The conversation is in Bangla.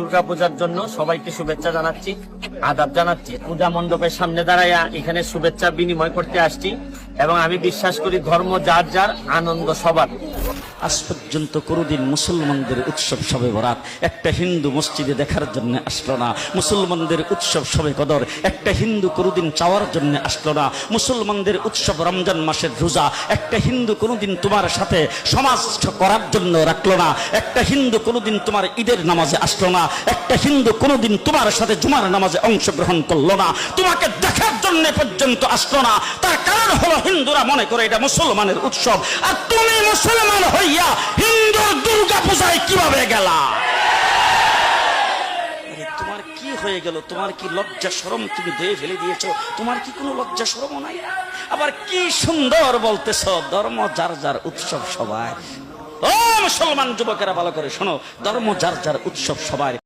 দুর্গাপূজার জন্য সবাইকে শুভেচ্ছা জানাচ্ছি, আদাব জানাচ্ছি। পূজা মণ্ডপের সামনে দাঁড়াইয়া এখানে শুভেচ্ছা বিনিময় করতে আসছি এবং আমি বিশ্বাস করি ধর্ম যার যার, আনন্দ সবার। আজ পর্যন্ত কোনোদিন মুসলমানদের উৎসব শবে বরাত একটা হিন্দু মসজিদে দেখার জন্য আসলো না। মুসলমানদের উৎসব শবে কদর একটা হিন্দু কোনোদিন চাওয়ার জন্য আসলো না। মুসলমানদের উৎসব রমজান মাসের রোজা একটা হিন্দু কোনোদিন তোমার সাথে সমাজ করার জন্য রাখলো না। একটা হিন্দু কোনোদিন তোমার ঈদের নামাজে আসলো না। একটা হিন্দু কোনোদিন তোমার সাথে জুমার নামাজে অংশগ্রহণ করলো না, তোমাকে দেখার জন্য পর্যন্ত আসলো না। তার কারণ হলো হিন্দুরা মনে করে এটা মুসলমানের উৎসব, আর তুমি মুসলমান হইয়া হিন্দুর দুর্গা পূজায় কিভাবে গেলা? তোমার কি হয়ে গেল? তোমার কি লজ্জা শরম তুমি ধুয়ে ফেলে দিয়েছো? তোমার কি কোনো লজ্জা শরম নাই? আবার কি সুন্দর বলতেছ, ধর্ম যার যার, উৎসব সবাই। ও মুসলমান যুবকেরা ভালো করে শোনো, ধর্ম যার যার, উৎসব সবাই।